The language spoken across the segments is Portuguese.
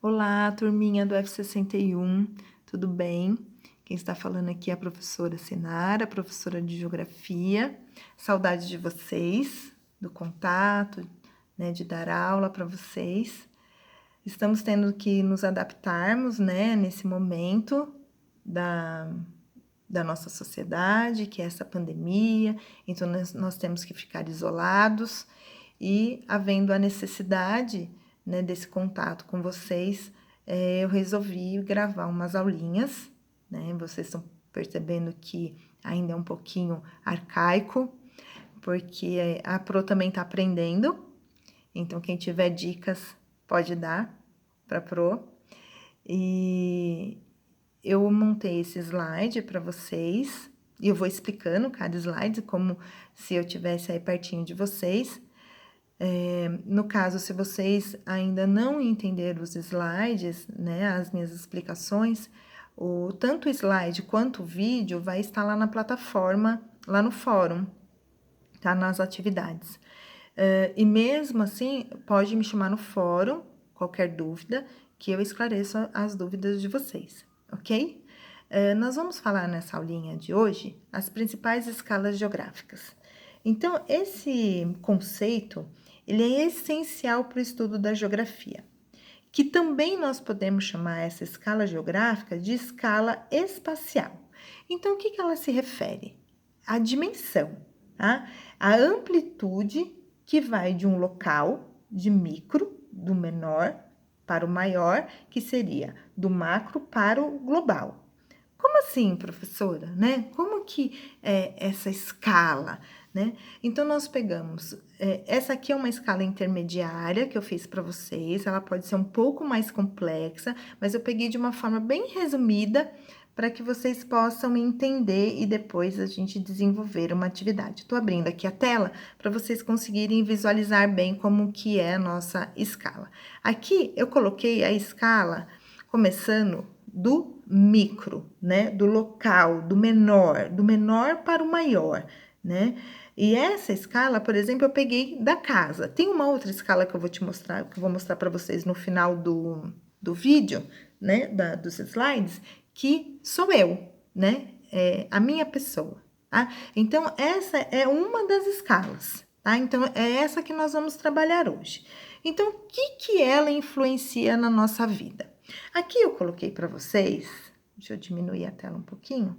Olá, turminha do F61, tudo bem? Quem está falando aqui é a professora Sinara, professora de Geografia. Saudade de vocês, do contato, né, de dar aula para vocês. Estamos tendo que nos adaptarmos, né, nesse momento da nossa sociedade, que é essa pandemia, então nós temos que ficar isolados e, havendo a necessidade, né, desse contato com vocês, eu resolvi gravar umas aulinhas, né? Vocês estão percebendo que ainda é um pouquinho arcaico, porque a Pro também está aprendendo, então quem tiver dicas pode dar para a Pro. E eu montei esse slide para vocês e eu vou explicando cada slide como se eu tivesse aí pertinho de vocês. No caso, se vocês ainda não entenderam os slides, né, as minhas explicações, tanto o slide quanto o vídeo vai estar lá na plataforma, lá no fórum, tá? Nas atividades. E mesmo assim, pode me chamar no fórum, qualquer dúvida, que eu esclareço as dúvidas de vocês, ok? Nós vamos falar nessa aulinha de hoje as principais escalas geográficas. Então, esse conceito, ele é essencial para o estudo da geografia, que também nós podemos chamar essa escala geográfica de escala espacial. Então, o que ela se refere? A dimensão, tá? A amplitude que vai de um local, de micro, do menor para o maior, que seria do macro para o global. Como assim, professora, né? Como que é essa escala, né? Então, nós pegamos, essa aqui é uma escala intermediária que eu fiz para vocês, ela pode ser um pouco mais complexa, mas eu peguei de uma forma bem resumida para que vocês possam entender e depois a gente desenvolver uma atividade. Estou abrindo aqui a tela para vocês conseguirem visualizar bem como que é a nossa escala. Aqui eu coloquei a escala começando do micro, né? Do local, do menor para o maior, né? E essa escala, por exemplo, eu peguei da casa. Tem uma outra escala que eu vou te mostrar, que eu vou mostrar para vocês no final do vídeo, né? Dos slides, que sou eu, né? É a minha pessoa, tá? Então, essa é uma das escalas, tá? Então, é essa que nós vamos trabalhar hoje. Então, o que ela influencia na nossa vida? Aqui eu coloquei para vocês, deixa eu diminuir a tela um pouquinho.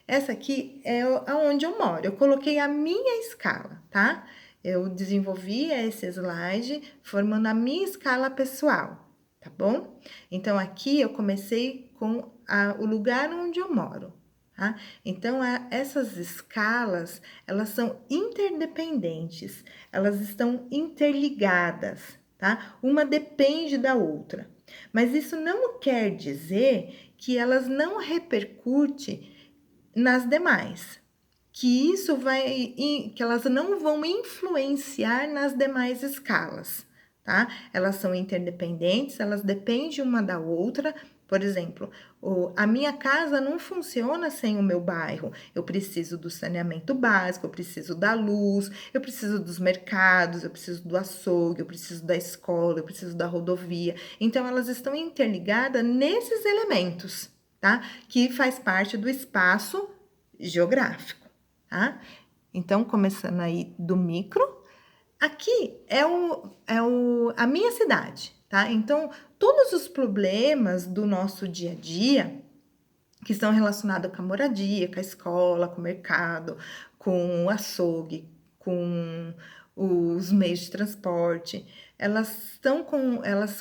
Essa aqui é aonde eu moro. Eu coloquei a minha escala, tá? Eu desenvolvi esse slide formando a minha escala pessoal, tá bom? Então, aqui eu comecei com o lugar onde eu moro, tá? Então, essas escalas, elas são interdependentes, elas estão interligadas, tá? Uma depende da outra. Mas isso não quer dizer que elas não repercutem nas demais, que elas não vão influenciar nas demais escalas, tá? Elas são interdependentes, elas dependem uma da outra. Por exemplo, a minha casa não funciona sem o meu bairro. Eu preciso do saneamento básico, eu preciso da luz, eu preciso dos mercados, eu preciso do açougue, eu preciso da escola, eu preciso da rodovia. Então, elas estão interligadas nesses elementos, tá? Que faz parte do espaço geográfico, tá? Então, começando aí do micro, aqui a minha cidade, tá? Então, todos os problemas do nosso dia a dia, que estão relacionados com a moradia, com a escola, com o mercado, com o açougue, com os meios de transporte, elas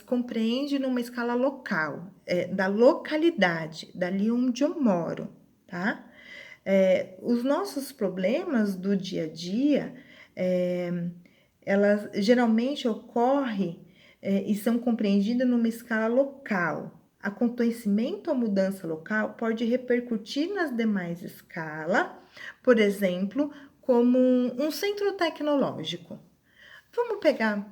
compreendem numa escala local, da localidade, dali onde eu moro, tá? Os nossos problemas do dia a dia, elas geralmente ocorrem e são compreendidas numa escala local. Acontecimento ou mudança local pode repercutir nas demais escalas, por exemplo, como um centro tecnológico. Vamos pegar,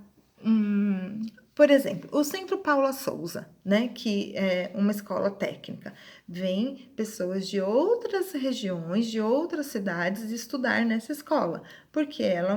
por exemplo, o Centro Paula Souza, né, que é uma escola técnica. Vêm pessoas de outras regiões, de outras cidades estudar nessa escola, porque ela é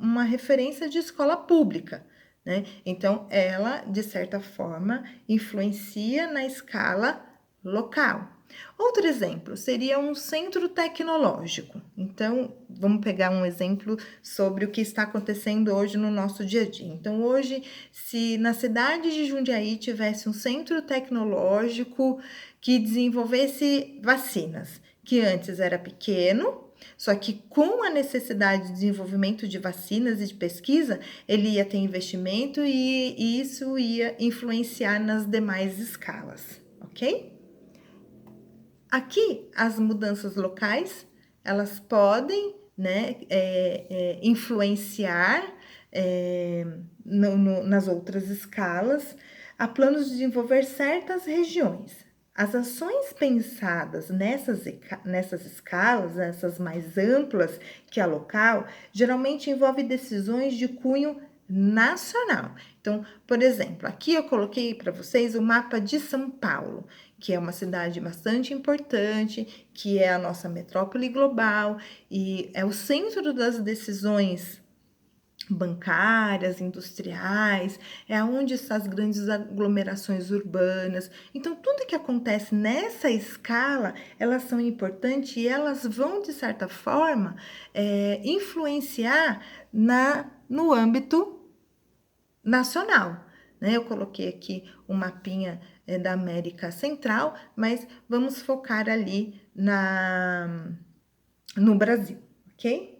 uma referência de escola pública, né? Então, ela, de certa forma, influencia na escala local. Outro exemplo seria um centro tecnológico. Então, vamos pegar um exemplo sobre o que está acontecendo hoje no nosso dia a dia. Então, hoje, se na cidade de Jundiaí tivesse um centro tecnológico que desenvolvesse vacinas, que antes era pequeno, só que com a necessidade de desenvolvimento de vacinas e de pesquisa, ele ia ter investimento e isso ia influenciar nas demais escalas, ok? Aqui, as mudanças locais, elas podem, né, influenciar nas outras escalas. Há planos de desenvolver certas regiões. As ações pensadas nessas escalas, essas mais amplas que a local, geralmente envolvem decisões de cunho nacional. Então, por exemplo, aqui eu coloquei para vocês o mapa de São Paulo, que é uma cidade bastante importante, que é a nossa metrópole global e é o centro das decisões bancárias, industriais, é onde estão as grandes aglomerações urbanas. Então, tudo que acontece nessa escala, elas são importantes e elas vão, de certa forma, influenciar no âmbito nacional. Né? Eu coloquei aqui um mapinha da América Central, mas vamos focar ali no Brasil, ok?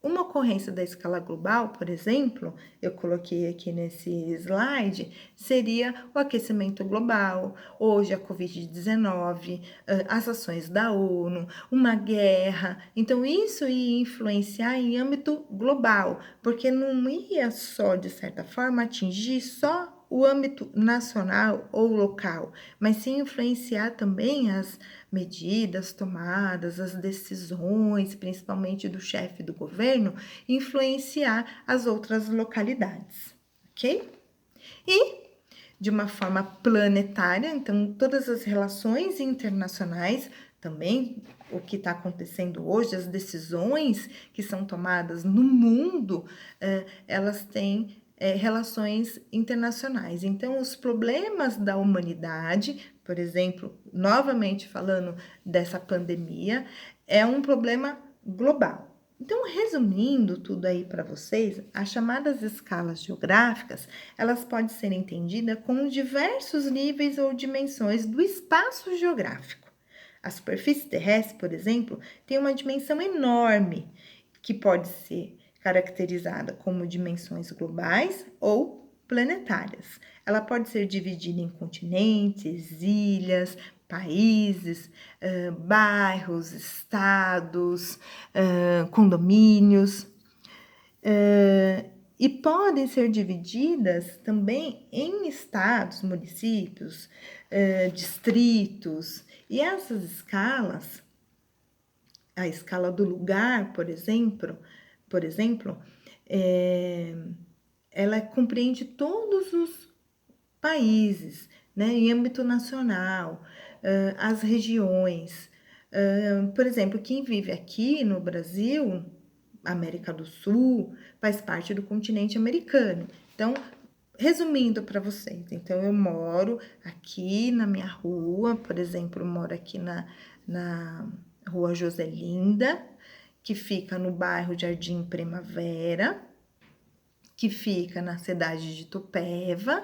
Uma ocorrência da escala global, por exemplo, eu coloquei aqui nesse slide, seria o aquecimento global, hoje a Covid-19, as ações da ONU, uma guerra. Então, isso ia influenciar em âmbito global, porque não ia só, de certa forma, atingir só o âmbito nacional ou local, mas sim influenciar também as medidas tomadas, as decisões, principalmente do chefe do governo, influenciar as outras localidades, ok? E de uma forma planetária, então todas as relações internacionais também, o que está acontecendo hoje, as decisões que são tomadas no mundo, elas têm relações internacionais. Então, os problemas da humanidade, por exemplo, novamente falando dessa pandemia, é um problema global. Então, resumindo tudo aí para vocês, as chamadas escalas geográficas, elas podem ser entendidas com diversos níveis ou dimensões do espaço geográfico. A superfície terrestre, por exemplo, tem uma dimensão enorme, que pode ser caracterizada como dimensões globais ou planetárias. Ela pode ser dividida em continentes, ilhas, países, bairros, estados, condomínios, e podem ser divididas também em estados, municípios, distritos, e essas escalas, a escala do lugar, por exemplo, ela compreende todos os países, né, em âmbito nacional, as regiões. Por exemplo, quem vive aqui no Brasil, América do Sul, faz parte do continente americano. Então, resumindo para vocês, então eu moro aqui na minha rua, por exemplo, eu moro aqui na Rua Joselinda, que fica no bairro Jardim Primavera, que fica na cidade de Itupeva.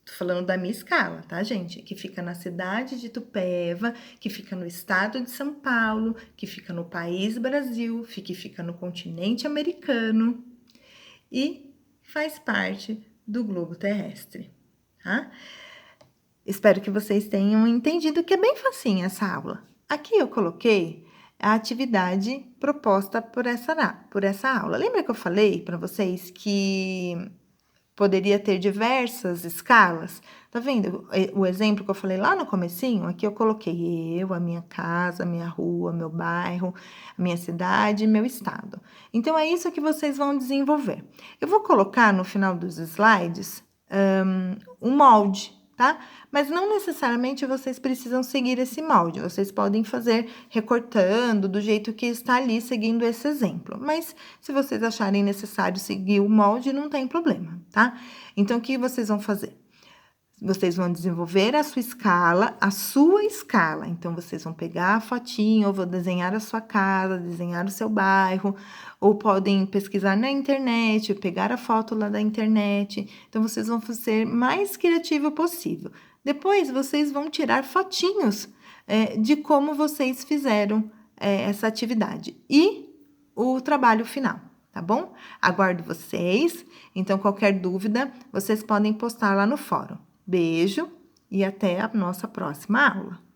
Tô falando da minha escala, tá, gente? Que fica na cidade de Itupeva, que fica no estado de São Paulo, que fica no país Brasil, que fica no continente americano e faz parte do globo terrestre, tá? Espero que vocês tenham entendido que é bem facinho essa aula. Aqui eu coloquei a atividade proposta por essa aula. Lembra que eu falei para vocês que poderia ter diversas escalas? Tá vendo o exemplo que eu falei lá no comecinho? Aqui eu coloquei eu, a minha casa, a minha rua, meu bairro, a minha cidade, meu estado. Então, é isso que vocês vão desenvolver. Eu vou colocar no final dos slides um molde, tá? Mas não necessariamente vocês precisam seguir esse molde, vocês podem fazer recortando do jeito que está ali, seguindo esse exemplo. Mas se vocês acharem necessário seguir o molde, não tem problema, tá? Então, o que vocês vão fazer? Vocês vão desenvolver a sua escala. Então, vocês vão pegar a fotinho, ou vão desenhar a sua casa, desenhar o seu bairro, ou podem pesquisar na internet, pegar a foto lá da internet. Então, vocês vão ser mais criativo possível. Depois, vocês vão tirar fotinhos de como vocês fizeram essa atividade. E o trabalho final, tá bom? Aguardo vocês. Então, qualquer dúvida, vocês podem postar lá no fórum. Beijo e até a nossa próxima aula.